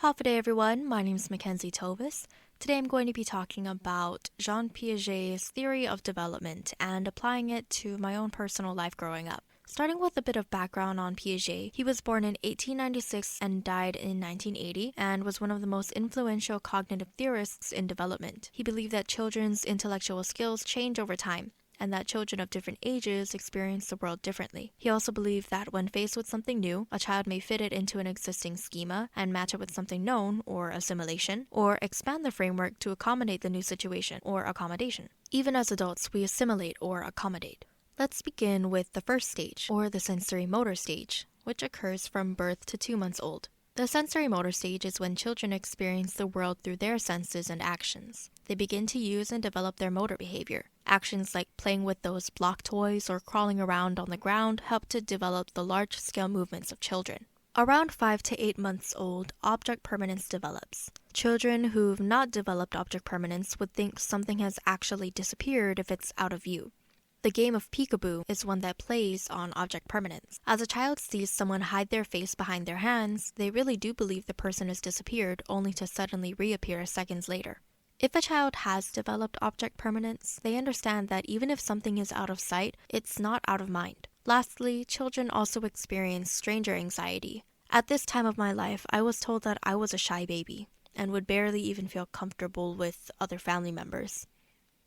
Half a day, everyone. My name is Mackenzie Tovis. Today I'm going to be talking about Jean Piaget's theory of development and applying it to my own personal life growing up. Starting with a bit of background on Piaget, he was born in 1896 and died in 1980 and was one of the most influential cognitive theorists in development. He believed that children's intellectual skills change over time, and that children of different ages experience the world differently. He also believed that when faced with something new, a child may fit it into an existing schema and match it with something known, or assimilation, or expand the framework to accommodate the new situation, or accommodation. Even as adults, we assimilate or accommodate. Let's begin with the first stage, or the sensory motor stage, which occurs from birth to 2 months old. The sensory motor stage is when children experience the world through their senses and actions. They begin to use and develop their motor behavior. Actions like playing with those block toys or crawling around on the ground help to develop the large-scale movements of children. Around 5 to 8 months old, object permanence develops. Children who've not developed object permanence would think something has actually disappeared if it's out of view. The game of peekaboo is one that plays on object permanence. As a child sees someone hide their face behind their hands, they really do believe the person has disappeared, only to suddenly reappear seconds later. If a child has developed object permanence, they understand that even if something is out of sight, it's not out of mind. Lastly, children also experience stranger anxiety. At this time of my life, I was told that I was a shy baby and would barely even feel comfortable with other family members.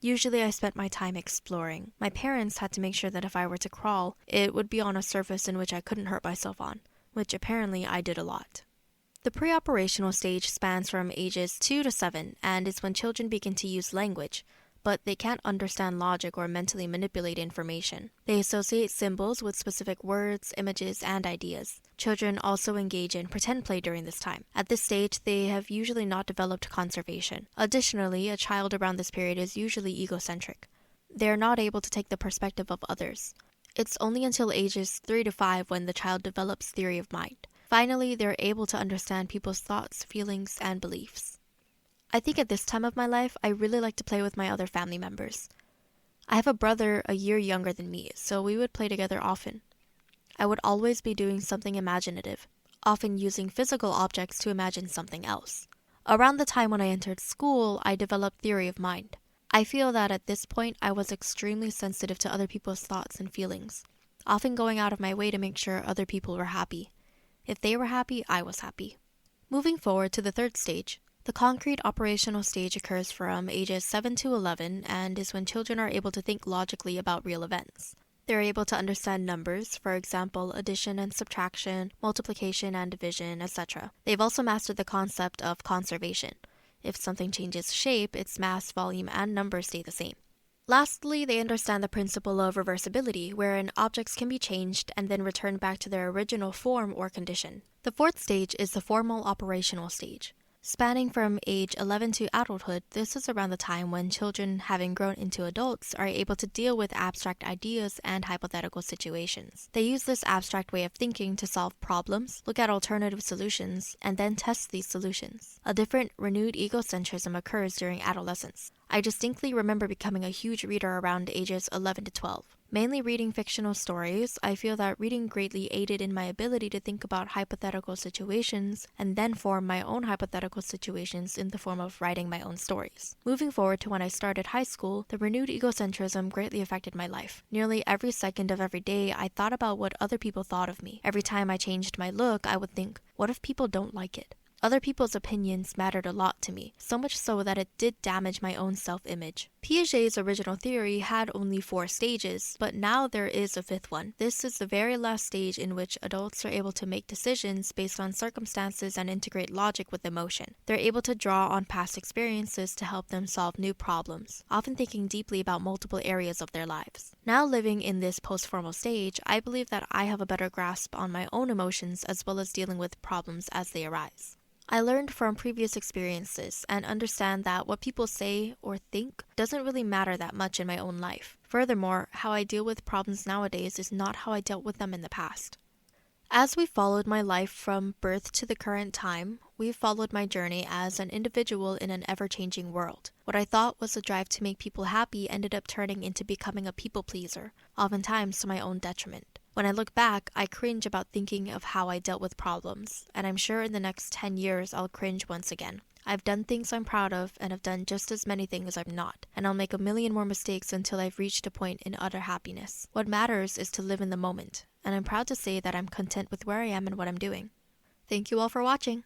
Usually I spent my time exploring. My parents had to make sure that if I were to crawl, it would be on a surface in which I couldn't hurt myself on, which apparently I did a lot. The pre-operational stage spans from ages 2 to 7 and is when children begin to use language, but they can't understand logic or mentally manipulate information. They associate symbols with specific words, images, and ideas. Children also engage in pretend play during this time. At this stage, they have usually not developed conservation. Additionally, a child around this period is usually egocentric. They are not able to take the perspective of others. It's only until ages 3 to 5 when the child develops theory of mind. Finally, they're able to understand people's thoughts, feelings, and beliefs. I think at this time of my life, I really like to play with my other family members. I have a brother a year younger than me, so we would play together often. I would always be doing something imaginative, often using physical objects to imagine something else. Around the time when I entered school, I developed theory of mind. I feel that at this point, I was extremely sensitive to other people's thoughts and feelings, often going out of my way to make sure other people were happy. If they were happy, I was happy. Moving forward to the third stage. The concrete operational stage occurs from ages 7 to 11 and is when children are able to think logically about real events. They're able to understand numbers, for example, addition and subtraction, multiplication and division, etc. They've also mastered the concept of conservation. If something changes shape, its mass, volume, and number stay the same. Lastly, they understand the principle of reversibility, wherein objects can be changed and then returned back to their original form or condition. The fourth stage is the formal operational stage. Spanning from age 11 to adulthood, this is around the time when children, having grown into adults, are able to deal with abstract ideas and hypothetical situations. They use this abstract way of thinking to solve problems, look at alternative solutions, and then test these solutions. A different, renewed egocentrism occurs during adolescence. I distinctly remember becoming a huge reader around ages 11 to 12. Mainly reading fictional stories, I feel that reading greatly aided in my ability to think about hypothetical situations and then form my own hypothetical situations in the form of writing my own stories. Moving forward to when I started high school, the renewed egocentrism greatly affected my life. Nearly every second of every day, I thought about what other people thought of me. Every time I changed my look, I would think, what if people don't like it? Other people's opinions mattered a lot to me, so much so that it did damage my own self-image. Piaget's original theory had only 4 stages, but now there is a 5th one. This is the very last stage in which adults are able to make decisions based on circumstances and integrate logic with emotion. They're able to draw on past experiences to help them solve new problems, often thinking deeply about multiple areas of their lives. Now living in this post-formal stage, I believe that I have a better grasp on my own emotions as well as dealing with problems as they arise. I learned from previous experiences and understand that what people say or think doesn't really matter that much in my own life. Furthermore, how I deal with problems nowadays is not how I dealt with them in the past. As we followed my life from birth to the current time, we've followed my journey as an individual in an ever-changing world. What I thought was a drive to make people happy ended up turning into becoming a people pleaser, oftentimes to my own detriment. When I look back, I cringe about thinking of how I dealt with problems, and I'm sure in the next 10 years I'll cringe once again. I've done things I'm proud of, and have done just as many things I'm not, and I'll make a million more mistakes until I've reached a point in utter happiness. What matters is to live in the moment, and I'm proud to say that I'm content with where I am and what I'm doing. Thank you all for watching!